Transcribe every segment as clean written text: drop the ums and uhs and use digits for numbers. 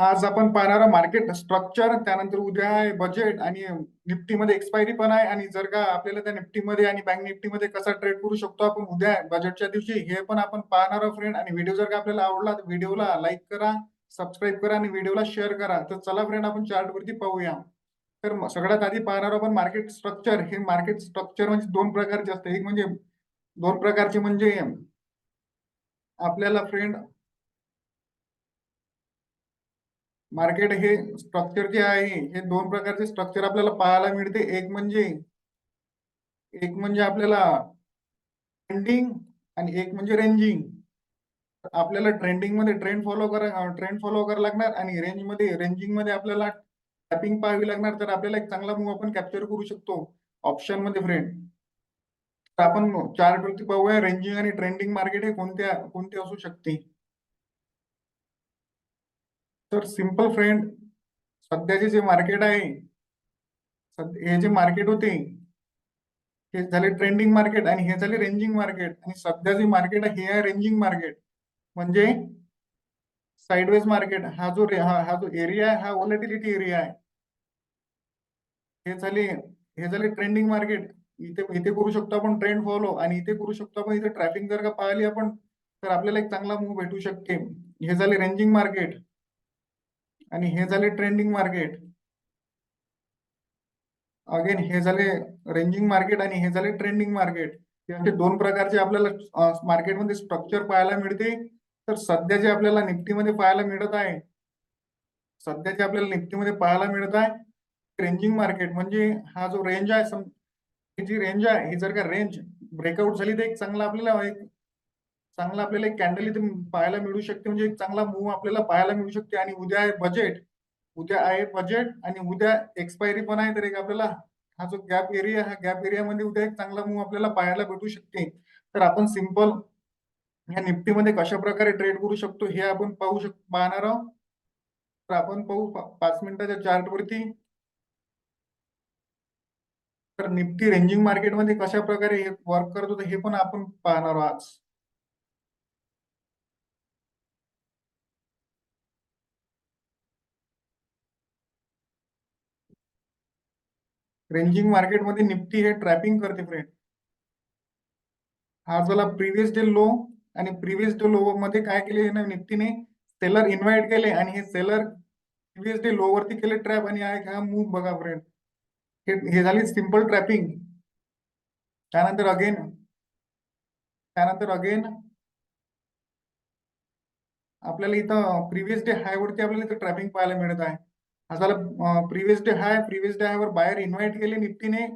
आज आपण पाहणार मार्केट स्ट्रक्चर, त्यानंतर उद्या आहे बजेट आणि निफ्टीमध्ये एक्सपायरी पण आहे. आणि जर का आपल्याला त्या निफ्टीमध्ये आणि बँक निफ्टीमध्ये कसा ट्रेड करू शकतो आपण उद्या बजेटच्या दिवशी, हे पण आपण पाहणार आहोत फ्रेंड. आणि व्हिडिओ जर का आपल्याला आवडला तर व्हिडिओला लाईक करा, सबस्क्राईब करा आणि व्हिडिओला शेअर करा. तर चला फ्रेंड, आपण चार्ट वरती पाहूया. तर सगळ्यात आधी पाहणार आपण मार्केट स्ट्रक्चर. हे मार्केट स्ट्रक्चर म्हणजे दोन प्रकारचे असते. एक म्हणजे दोन प्रकारचे म्हणजे आपल्याला फ्रेंड मार्केट हे स्ट्रक्चर जे आहे, हे दोन प्रकारचे स्ट्रक्चर आपल्याला पाहायला मिळते. एक म्हणजे आपल्याला ट्रेंडिंग आणि एक म्हणजे रेंजिंग. आपल्याला ट्रेंडिंग मध्ये ट्रेंड फॉलो करा लागणार, आणि रेंजिंग मध्ये आपल्याला टॅपिंग पाहावी लागणार. तर आपल्याला एक चांगला मूव आपण कॅप्चर करू शकतो ऑप्शन मध्ये फ्रेंड. तर आपण चार्ट वरती पाहूया रेंजिंग आणि ट्रेंडिंग मार्केट हे कोणते असू शकते. तर सिंपल फ्रेंड, सध्याचे जे मार्केट आहे, हे जे मार्केट होते, हे झाले ट्रेंडिंग मार्केट आणि हे झाले रेंजिंग मार्केट. आणि सध्या जे मार्केट आहे हे आहे रेंजिंग मार्केट. म्हणजे साइडवेज मार्केट. हा जो एरिया आहे, हा व्हॉलेटिलिटी एरिया आहे. हे झाले ट्रेंडिंग मार्केट. इथे इथे करू शकतो आपण ट्रेंड फॉलो, आणि इथे करू शकतो आपण, इथे ट्रॅफिक जर का पाहिली आपण तर आपल्याला एक चांगला मूव भेटू शकते. हे झाले रेंजिंग मार्केट आणि हे झाले ट्रेंडिंग मार्केट. अगेन हे झाले रेंजिंग मार्केट आणि हे झाले ट्रेंडिंग मार्केट. असे दोन प्रकारचे आपल्याला मार्केटमध्ये स्ट्रक्चर पाहायला मिळते. तर सध्या जे आपल्याला निफ्टीमध्ये पाहायला मिळत आहे रेंजिंग मार्केट. म्हणजे हा जो रेंज आहे, ही जी रेंज आहे, ही जर का रेंज ब्रेकआउट झाली तर एक चांगला आपल्याला एक कॅन्डल इथे पाहायला मिळू शकते. म्हणजे एक चांगला मूव आपल्याला पाहायला मिळू शकते. आणि उद्या आहे बजेट आणि उद्या एक्सपायरी पण आहे. तर एक आपल्याला हा गॅप एरियामध्ये उद्या एक चांगला मूव आपल्याला पाहायला भेटू शकते. तर आपण सिंपल या निफ्टीमध्ये कशा प्रकारे ट्रेड करू शकतो हे आपण पाहणार आहोत. तर आपण पाहू 5 मिनिटाच्या चार्ट वरती. तर निफ्टी रेंजिंग मार्केटमध्ये कशा प्रकारे हे वर्क करत होतं हे पण आपण पाहणार आहोत आज. रेंजिंग मार्केटमध्ये निफ्टी हे ट्रॅपिंग करते फ्रेंड. हा झाला प्रिव्हियस डे लो. आणि प्रिव्हियस डे लो मध्ये काय केले ना, निफ्टीने सेलर इन्व्हाइट केले आणि हे सेलर प्रिव्हियस डे लो वरती केले ट्रॅप. आणि हा मूव बघा फ्रेंड, हे झाली सिंपल ट्रॅपिंग. त्यानंतर अगेन त्यानंतर अगेन आपल्याला इथं प्रिव्हियस डे हाय वरती आपल्याला इथं ट्रॅपिंग पाहायला मिळत आहे. हा झाला प्रिव्हियस डे हाय वर बाहेर इन्व्हाइट केले निफ्टीने,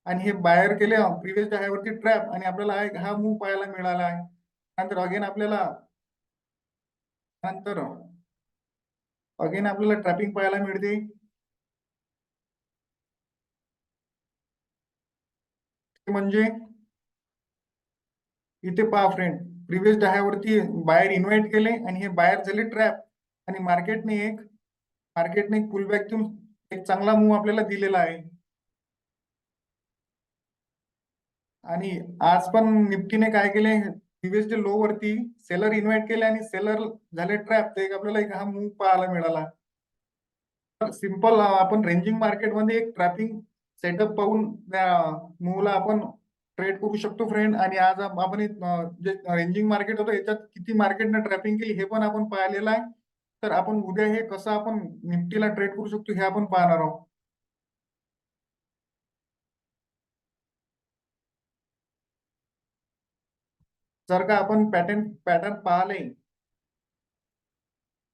आणि हे बाहेर केले प्रिव्हियस डे हाय वरती ट्रॅप. आणि आपल्याला हा मूव पाहायला मिळाला आहे. नंतर अगेन आपल्याला ट्रॅपिंग पाहायला मिळते. ते म्हणजे इथे पहा फ्रेंड, प्रिव्हियस वरती बाहेर इन्व्हाइट केले आणि हे बाहेर झाले ट्रॅप. आणि मार्केटने एक पुलबॅक देऊन एक चांगला मूव आपल्याला दिलेला आहे. आणि आज पण निफ्टीने काय केले, प्रिव्हियस डे लो वरती सेलर इन्व्हाइट केले आणि सेलर झाले ट्रॅप. तर एक आपल्याला एक हा मूव पाहायला मिळाला. सिंपल आपण रेंजिंग मार्केटमध्ये एक ट्रॅपिंग सेटअप पाहून त्या मूवला आपण ट्रेड करू शकतो फ्रेंड. आणि आज आपण जे रेंजिंग मार्केट होतं याच्यात किती मार्केटने ट्रॅपिंग केली हे पण आपण पाहिलेलं आहे. तर आपण उद्या हे कसं आपण निफ्टीला ट्रेड करू शकतो हे आपण पाहणार आहोत. जर का आपण पॅटर्न पाहिले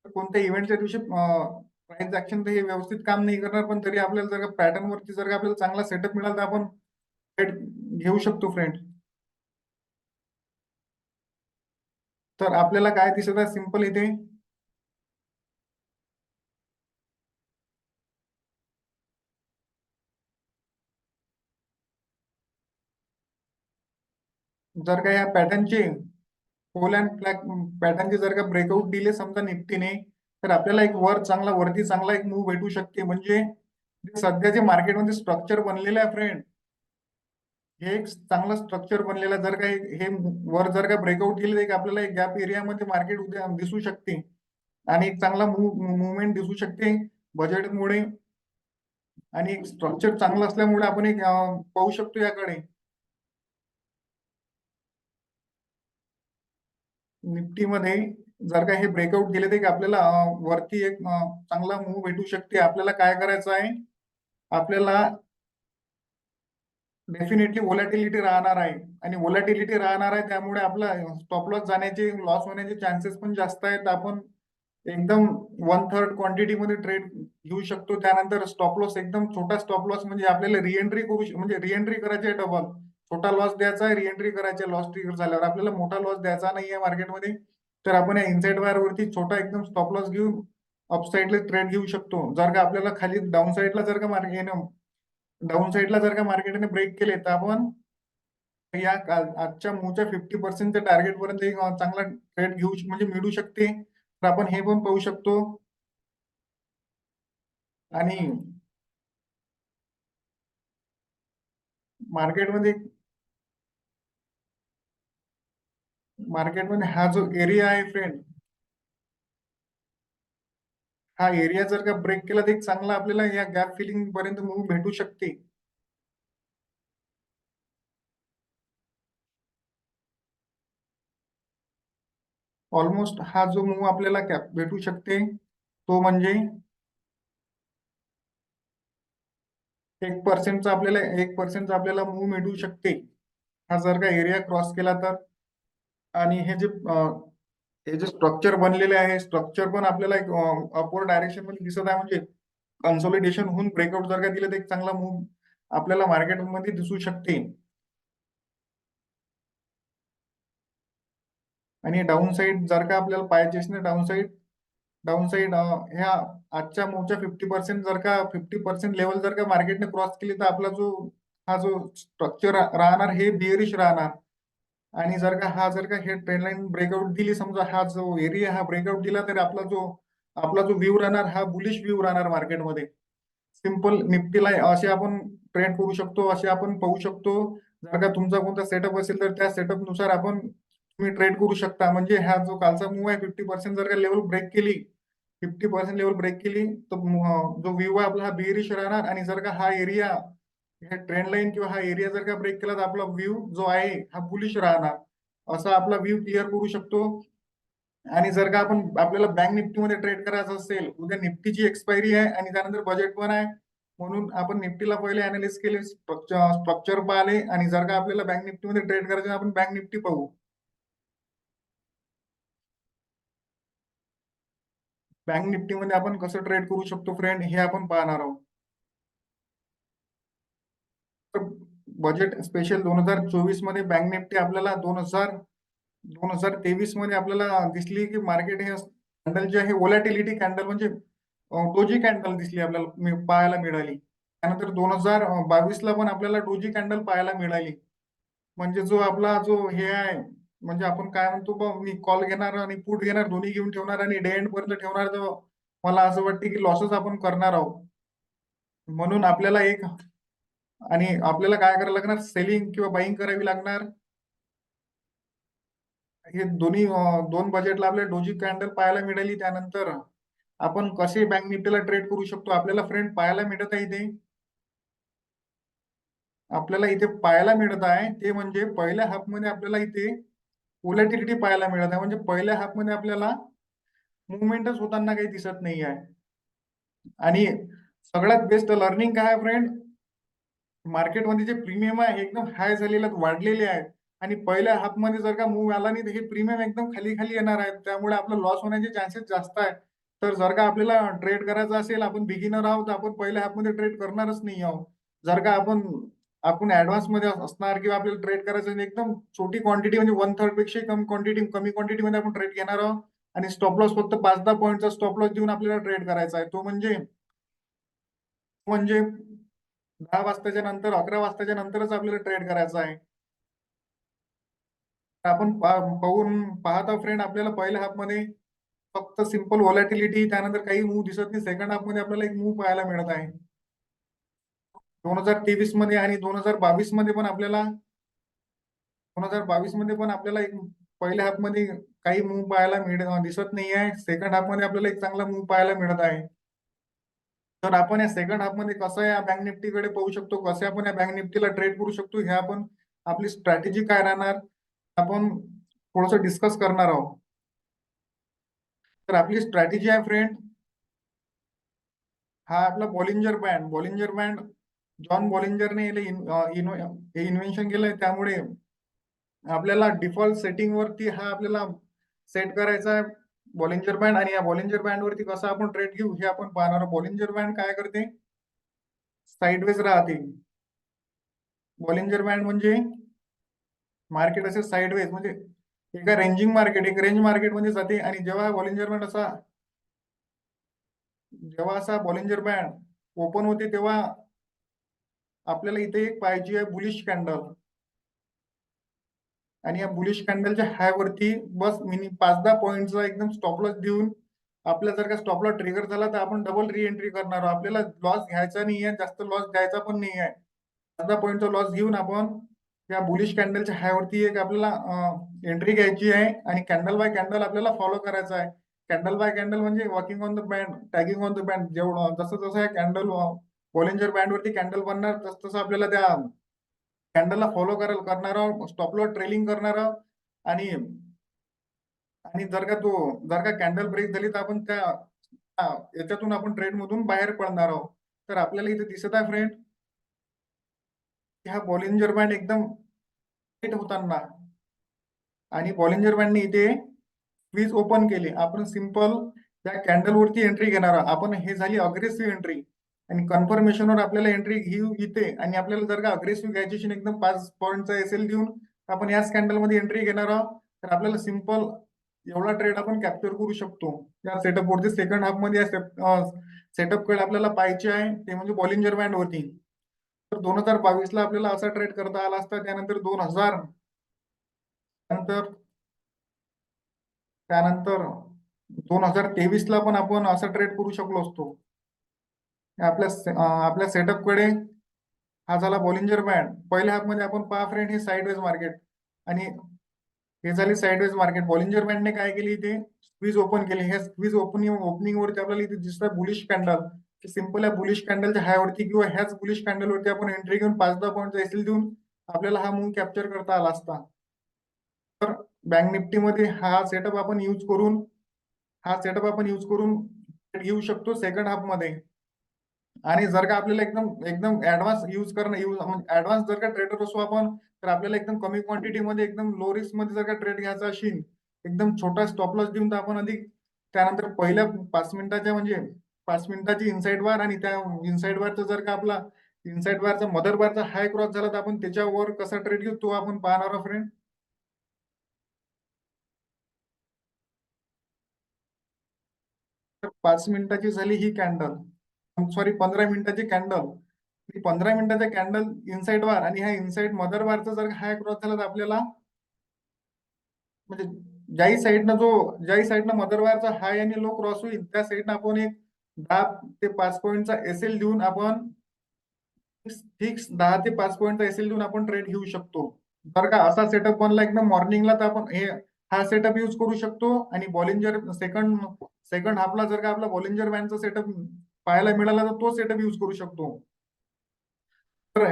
तर कोणत्या इव्हेंटच्या दिवशी प्राइस ऍक्शन तर हे व्यवस्थित काम नाही करणार. पण तरी आपल्याला जर का पॅटर्न वरती जर का आपल्याला चांगला सेटअप मिळाला तर आपण ट्रेड घेऊ शकतो फ्रेंड. तर आपल्याला काय दिसत आहे सिंपल इथे, जर का या पॅटर्नचे पोल अँड फ्लॅग पॅटर्नचे जर का ब्रेकआउट दिले समजा निफ्टीने, तर आपल्याला वरती चांगला एक मूव भेटू शकते. म्हणजे जे सध्याचे मार्केटमध्ये स्ट्रक्चर बनलेलं आहे फ्रेंड, हे एक चांगलं स्ट्रक्चर बनलेलं आहे. जर का हे वर जर का ब्रेकआउट दिले तर एक आपल्याला एक गॅप एरियामध्ये मार्केट उद्या दिसू शकते. आणि एक चांगला मुवमेंट दिसू शकते बजेटमुळे, आणि एक स्ट्रक्चर चांगलं असल्यामुळे आपण एक पाहू शकतो याकडे. निफ्टीमध्ये जर का हे ब्रेकआउट गेले तर आपल्याला वरती एक चांगला मूव भेटू शकते. आपल्याला काय करायचं आहे, आपल्याला डेफिनेटली व्होलॅटिलिटी राहणार आहे, आणि व्होलॅटिलिटी राहणार आहे त्यामुळे आपला स्टॉप लॉस जाण्याचे, लॉस होण्याचे चान्सेस पण जास्त आहेत. आपण एकदम 1/3 क्वांटिटी मध्ये ट्रेड घेऊ शकतो. त्यानंतर स्टॉप लॉस एकदम छोटा स्टॉप लॉस, म्हणजे आपल्याला रिएंट्री करू म्हणजे रिएंट्री करायची आहे डबल. छोटा लॉस द्यायचा आहे, रिएंट्री करायची, लॉस ट्रिगर झाल्यावर आपल्याला मोठा लॉस द्यायचा नाही आहे मार्केटमध्ये. तर आपण या इनसाइड वायर वरती छोटा एकदम स्टॉप लॉस घेऊन अपसाइडला ट्रेड घेऊ शकतो. जर का आपल्याला खाली डाऊन साईडला जर का मार्केटने ब्रेक केले तर आपण या आजच्या मूवच्या 50% टार्गेट पर्यंत एक चांगला ट्रेड घेऊ म्हणजे मिळू शकते. तर आपण हे पण पाहू शकतो. आणि मार्केटमध्ये मार्केटमध्ये हा जो एरिया आहे फ्रेंड, हा एरिया जर का ब्रेक केला तर एक चांगला आपल्याला या गॅप फिलिंग पर्यंत मूव भेटू शकते. ऑलमोस्ट हा जो मूव आपल्याला कॅप भेटू शकते तो म्हणजे 1% आपल्याला मूव मिळू शकते, हा जर का एरिया क्रॉस केला तर. आणि हे जे स्ट्रक्चर बनलेले आहे, स्ट्रक्चर पण आपल्याला एक अपवर्ड डायरेक्शन मध्ये दिसत आहे. म्हणजे कन्सोलिडेशन होऊन ब्रेकआउट जर का दिलं तर एक चांगला मूव आपल्याला मार्केटमध्ये दिसू शकते. आणि डाऊन साईड जर का आपल्याला पाहिजे ना, डाऊन साईड ह्या आजच्या मूवच्या 50% जर का 50% लेवल जर का मार्केटने क्रॉस केली तर आपला हा जो स्ट्रक्चर राहणार हे बिअरिश राहणार. आणि जर का हे ट्रेंड लाईन ब्रेकआउट दिली, समजा हा जो एरिया हा ब्रेकआउट दिला, तर आपला जो व्ह्यू राहणार हा बुलिश व्ह्यू राहणार मार्केटमध्ये. सिंपल निफ्टीला असे आपण ट्रेड करू शकतो, असे आपण पाहू शकतो. जर का तुमचा कोणता सेटअप असेल तर त्या सेटअप नुसार तुम्ही ट्रेड करू शकता. म्हणजे हा जो कालचा मूव आहे 50% जर का लेवल ब्रेक केली, 50% लेवल ब्रेक केली तर जो व्ह्यू आहे आपला हा बेरिश राहणार. आणि जर का हा एरिया, हे ट्रेंड लाईन किंवा हा एरिया जर का ब्रेक केला तर आपला व्ह्यू जो आहे हा बुलिश राहणार. असा आपला व्ह्यू क्लिअर करू शकतो. आणि जर का आपल्याला बँक निफ्टीमध्ये ट्रेड करायचं असेल, उद्या निफ्टीची एक्सपायरी आहे आणि त्यानंतर बजेट पण आहे, म्हणून आपण निफ्टीला पहिले अनालिस केले, स्ट्रक्चर पाहिले, आणि जर का आपल्याला बँक निफ्टीमध्ये ट्रेड करायचं आपण बँक निफ्टी पाहू. बँक निफ्टीमध्ये आपण कसं ट्रेड करू शकतो फ्रेंड, हे आपण पाहणार आहोत. तर बजेट स्पेशल 2024 मध्ये बँक निफ्टी आपल्याला 2023 मध्ये आपल्याला दिसली की मार्केट हे कॅन्डल जे आहे व्होलॅटिलिटी कॅन्डल, म्हणजे डोजी कॅन्डल दिसली आपल्याला, पाहायला मिळाली. त्यानंतर 2022 ला पण आपल्याला डोजी कॅन्डल पाहायला मिळाली. म्हणजे जो हे आहे, म्हणजे आपण काय म्हणतो बा, मी कॉल घेणार आणि पुट घेणार, दोन्ही घेऊन ठेवणार आणि डे एंड पर्यंत ठेवणार, तर मला असं वाटते की लॉसेस आपण करणार आहोत. म्हणून आपल्याला काय करायला लागणार, सेलिंग किंवा बाईंग करावी लागणार. हे दोन बजेटला आपल्याला डोजी कॅन्डल पाहायला मिळाली. त्यानंतर आपण कसे बँक निफ्टीला ट्रेड करू शकतो, आपल्याला फ्रेंड पाहायला मिळत आहे ते म्हणजे पहिल्या हाफमध्ये आपल्याला इथे व्होलॅटिलिटी पाहायला मिळत आहे. म्हणजे पहिल्या हाफमध्ये आपल्याला मुवमेंटच होताना काही दिसत नाही आहे. आणि सगळ्यात बेस्ट लर्निंग काय आहे फ्रेंड, मार्केटमध्ये जे प्रीमियम आहे एकदम हाय झालेले आहेत, वाढलेले आहेत. आणि पहिल्या हाफमध्ये जर का मूव आला नाही तर हे प्रीमियम एकदम खाली खाली येणार आहे, त्यामुळे आपला लॉस होण्याचे चान्सेस जास्त आहे. तर जर का आपल्याला ट्रेड करायचा असेल, आपण बिगिनर आहोत, तर आपण पहिल्या हाफमध्ये ट्रेड करणारच नाही आहोत. जर का आपण ऍडव्हान्स मध्ये असणार किंवा आपल्याला ट्रेड करायचं असेल, एकदम छोटी क्वांटिटी म्हणजे 1/3 पेक्षा कमी क्वांटिटी मध्ये आपण ट्रेड घेणार आहोत. आणि स्टॉप लॉस फक्त 5-10 पॉईंटचा स्टॉप लॉस देऊन आपल्याला ट्रेड करायचा आहे. तो म्हणजे 10 वाजताच्या नंतर, 11 वाजताच्या नंतरच आपल्याला ट्रेड करायचा आहे. आपण पाहत आहोत फ्रेंड, आपल्याला पहिल्या हाफ मध्ये फक्त सिंपल व्हॉलॅटिलिटी, त्यानंतर काही मूव दिसत नाही. सेकंड हाफ मध्ये आपल्याला एक मूव पाहायला मिळत आहे 2023 मध्ये. आणि 2022 मध्ये पण आपल्याला एक पहिल्या हाफ मध्ये काही मूव पाहायला दिसत नाही आहे. सेकंड हाफ मध्ये आपल्याला एक चांगला मूव पाहायला मिळत आहे. तर आपण या सेकंड हाफ मध्ये कसं या बँक निफ्टीकडे पाहू शकतो, कसे आपण या बँक निफ्टीला ट्रेड करू शकतो, हे आपण आपली स्ट्रॅटेजी काय राहणार आपण थोडस डिस्कस करणार आहोत. तर आपली स्ट्रॅटेजी आहे फ्रेंड, हा आपला बॉलिंजर बँड जॉन बॉलिंजरने हे इन्व्हेन्शन केलंय. त्यामुळे आपल्याला डिफॉल्ट सेटिंग वरती हा आपल्याला सेट करायचा आहे बॉलिंजर बँड. आणि या बॉलिंजर बँड वरती कसं आपण ट्रेड घेऊ हे आपण पाहणार आहोत. बॉलिंजर बँड काय करते, साइडवेज राहते. बॉलिंजर बँड म्हणजे मार्केट असे साइडवेज म्हणजे एका रेंजिंग मार्केट एक रेंज मार्केट मध्ये जाते. आणि जेव्हा असा बॉलिंजर बँड ओपन होते तेव्हा आपल्याला इथे एक पाहिजे आहे बुलिश कॅन्डल. आणि या बुलिश कॅन्डलच्या हाय वरती बस 5-10 पॉईंटचा एकदम स्टॉप लॉस देऊन आपला जर का स्टॉप लॉस ट्रिगर झाला तर आपण डबल री एंट्री करणार आहोत. आपल्याला लॉस घ्यायचा नाही आहे, जास्त लॉस द्यायचा पण नाही आहे. 5-10 पॉईंटचा लॉस घेऊन आपण या बुलिश कॅन्डलच्या हाय वरती एक आपल्याला एंट्री घ्यायची आहे. आणि कॅन्डल बाय कॅन्डल आपल्याला फॉलो करायचा आहे. कॅन्डल बाय कॅन्डल म्हणजे walking on the band, tagging on the band. जेवढं जसं जसं या कॅन्डल बॉलिंजर बँड वरती कॅन्डल बनणार तसं तसं आपल्याला त्या कॅन्डलला फॉलो करणार आहोत, स्टॉप लॉस ट्रेलिंग करणार आहोत. आणि आणि जर का कॅन्डल ब्रेक झाली तर आपण त्या याच्यातून आपण ट्रेड मधून बाहेर पडणार आहोत. तर आपल्याला इथे दिसत आहे फ्रेंड की हा बॉलिंजर बँड एकदम हिट होताना आणि बॉलिंजर बँडने इथे स्क्वीज ओपन केली. आपण सिंपल त्या कॅन्डल वरती एंट्री घेणार आहोत. आपण हे झाली अग्रेसिव्ह एंट्री. आणि कन्फर्मेशनवर आपल्याला एंट्री घेऊ इथे. आणि आपल्याला जर का अग्रेसिव्ह घ्यायची असेल एकदम 5 पॉईंटचा एसएल देऊन आपण याच कॅन्डल मध्ये एंट्री घेणार आहोत. तर आपल्याला सिंपल एवढा ट्रेड आपण कॅप्चर करू शकतो या सेटअप वरती. सेकंड हाफ मध्ये सेटअप कडे आपल्याला पाहायचे आहे ते म्हणजे बॉलिंजर बँड वरती. तर 2022 ला आपल्याला असा ट्रेड करता आला असता. नंतर त्यानंतर 2023 ला पण आपण असा ट्रेड करू शकलो असतो. आपल्या सेटअप कडे हा झाला बॉलिंजर बँड. पहिल्या हाफ मध्ये आपण पहा फ्रेंड हे साइडवेज मार्केट आणि हे झाली साइडवेज मार्केट. बॉलिंजर बँडने काय केली इथे स्क्वीज ओपन केली. हे स्क्वीज ओपनिंग वरती आपल्याला इथे दिसतं बुलिश कॅन्डल. सिंपल या बुलिश कॅन्डलच्या हाय वरती किंवा ह्याच बुलिश कॅन्डल वरती आपण एंट्री घेऊन 5-10 पॉईंटचा एसएल देऊन आपल्याला हा मूव कॅप्चर करता आला असता. तर बँक निफ्टी मध्ये हा सेटअप आपण यूज करून घेऊ शकतो सेकंड हाफ मध्ये. आणि जर का आपल्याला एकदम एकदम ऍडव्हान्स जर का ट्रेडर असू आपण, तर आपल्याला एकदम कमी क्वांटिटी मध्ये एकदम लो रिस्क मध्ये जर का ट्रेड घ्यायचा असेल एकदम छोटा स्टॉप लॉस देऊन तर आपण अधिक त्यानंतर पहिल्या 5 मिनिटाची इनसाइड बार आणि त्या इनसाइड बारचा जर का आपला इनसाइड बारचा मदर बारचा हाय क्रॉस झाला तर आपण त्याच्यावर कसा ट्रेड घेऊ तो आपण पाहणार आहोत फ्रेंड. तर 5 मिनिटाची झाली ही कॅन्डल, सॉरी 15 मिनिटाची कॅन्डल. 15 मिनिटाच्या कॅन्डल इनसाइड बार आणि ह्या इनसाइड मदर बारचा जर हाय क्रॉस झाला तर आपल्याला म्हणजे ज्याही साईडनं मदर बारचा हाय आणि लो क्रॉस होईल त्या साईडनं आपण एक 10 ते 5 पॉईंटचा एसएल देऊन आपण फिक्स 10 ते 5 पॉईंटचा एसएल देऊन आपण ट्रेड घेऊ शकतो. जर का असा सेटअप बनला एकदम मॉर्निंगला तर आपण हा सेटअप यूज करू शकतो. आणि बॉलिंजर सेकंड हाफला जर का आपला बॉलिंजर बँडचा सेटअप पाहायला मिळाला तर तो सेटअप यूज करू शकतो. तर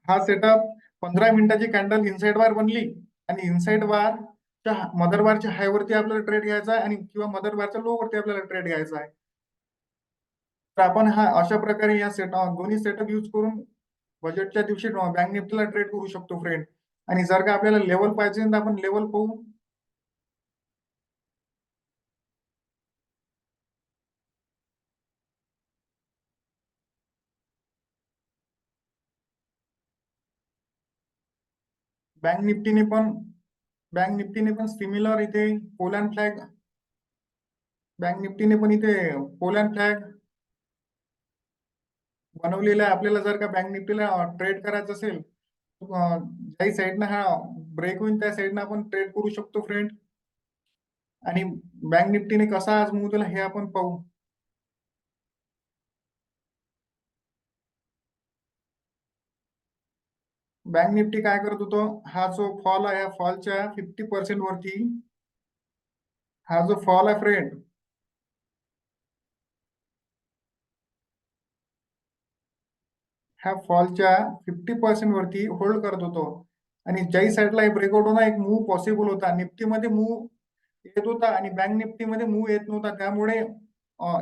हा सेटअप 15 मिनिटाची कॅन्डल इनसाइड बार बनली आणि इनसाइड बारच्या मदर बारच्या हाय वरती आपल्याला ट्रेड घ्यायचा आहे आणि किंवा मदर बारच्या लो वरती आपल्याला ट्रेड घ्यायचा आहे. तर आपण हा अशा प्रकारे या दोन्ही सेटअप यूज करून बजेटच्या दिवशी बँक निफ्टीला ट्रेड करू शकतो फ्रेंड. आणि जर का आपल्याला लेवल पाहिजे तर आपण लेवल पाहू. बँक निफ्टीने पण सिमिलर इथे पोलँड फ्लॅग बँक निफ्टीने पण इथे पोलँड फ्लॅग बनवलेला आहे. आपल्याला जर का बँक निफ्टीला ट्रेड करायचं असेल ज्याही साईडनं हा ब्रेक होईल त्या साईडनं आपण ट्रेड करू शकतो फ्रेंड. आणि बँक निफ्टीने कसा आज मूव दिला हे आपण पाहू. बँक निफ्टी काय करत होतो, हा जो फॉल आहे, फॉलच्या 50% वरती, हा जो फॉल आहे फ्रेंड, ह्या फॉलच्या 50% वरती होल्ड करत होतो. आणि ज्याही साईडला ब्रेकआउट होता, एक मूव पॉसिबल होता. निफ्टीमध्ये मूव येत होता आणि बँक निफ्टीमध्ये मूव येत नव्हता. त्यामुळे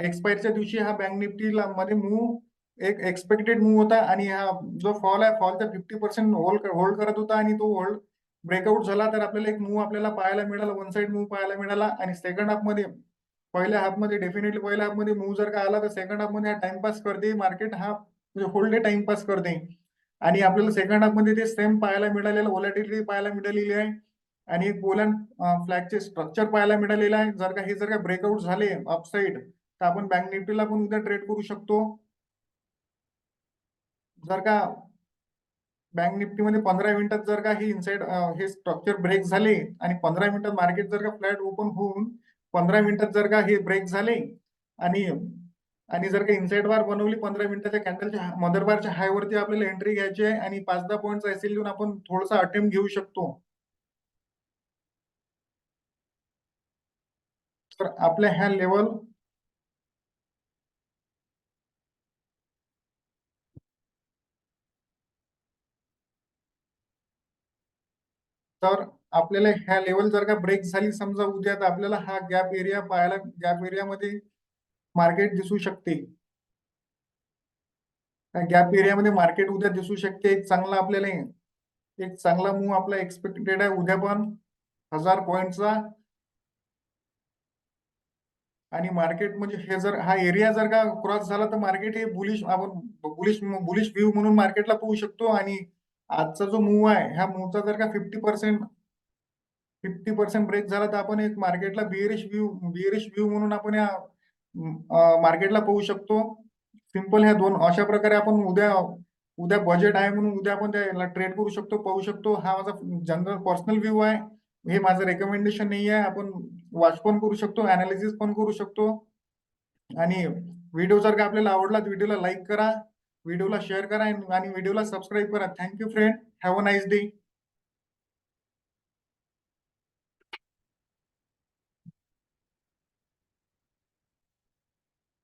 एक्सपायरच्या दिवशी हा बँक निफ्टीला मध्ये मूव एक एक्सपेक्टेड मूव होता आणि हा जो फॉल आहे, फॉलचा 50% होल्ड करत होता आणि तो होल्ड ब्रेकआउट झाला तर आपल्याला एक मूव आपल्याला पाहायला मिळाला, वन साइड मूव पाहायला मिळाला. आणि सेकंड हाफ मध्ये, पहिल्या हाफ मध्ये डेफिनेटली पहिल्या हाफ मध्ये मूव जर का आला तर सेकंड हाफ मध्ये हा टाइमपास करते मार्केट, हा म्हणजे होल डे टाइमपास करते. आणि आपल्याला सेकंड हाफ मध्ये ते सेम पाहायला मिळालेलं, व्होलॅटिलिटी पाहायला मिळालेली आहे आणि एक गोल्डन फ्लॅगचे स्ट्रक्चर पाहायला मिळालेलं आहे. जर का ब्रेकआउट झाले अपसाईड तर आपण बँक निफ्टीला पण उद्या ट्रेड करू शकतो. जर का बँक निफ्टीमध्ये 15 मिनिटात जर का ही इनसाइड हे स्ट्रक्चर ब्रेक झाले आणि 15 मिनिटात मार्केट जर का फ्लॅट ओपन होऊन 15 मिनिटात जर का हे ब्रेक झाले आणि आणि जर का इनसाइड बार बनवली 15 मिनिटाच्या कॅन्डलच्या मदर बारच्या हाय वरती आपल्याला एंट्री घ्यायची आहे आणि 5-10 पॉईंटचा एसएल देऊन आपण थोडासा अटेम्प्ट घेऊ शकतो. तर आपल्या ह्या लेवल, तर आपल्याला ह्या लेवल जर का ब्रेक झाली समजा उद्या, तर आपल्याला हा गॅप एरिया पाहायला, गॅप एरियामध्ये मार्केट दिसू शकते. गॅप एरियामध्ये मार्केट उद्या दिसू शकते. एक चांगला आपल्याला एक चांगला मूव आपला एक्सपेक्टेड आहे उद्या पण 1000 पॉईंटचा. आणि मार्केट म्हणजे हे जर हा एरिया जर का क्रॉस झाला तर मार्केट हे बुलिश, आपण बुलिश बुलिश व्ह्यू म्हणून मार्केटला पाहू शकतो. आणि आजचा जो मूव आहे, ह्या मूवचा जर का 50% ब्रेक झाला तर आपण एक मार्केटला बिअरिश व्ह्यू म्हणून आपण या मार्केटला पाहू शकतो. सिंपल ह्या दोन अशा प्रकारे आपण उद्या उद्या बजेट आहे म्हणून उद्या आपण त्याला ट्रेड करू शकतो, पाहू शकतो. हा माझा जनरल पर्सनल व्ह्यू आहे, हे माझं रेकमेंडेशन नाही आहे. आपण वॉच पण करू शकतो, अनालिसिस पण करू शकतो. आणि व्हिडिओ जर का आपल्याला आवडला तर व्हिडिओला लाईक करा, व्हिडिओला शेअर करा आणि व्हिडिओला सबस्क्राईब करा. Thank you friend, have a nice day.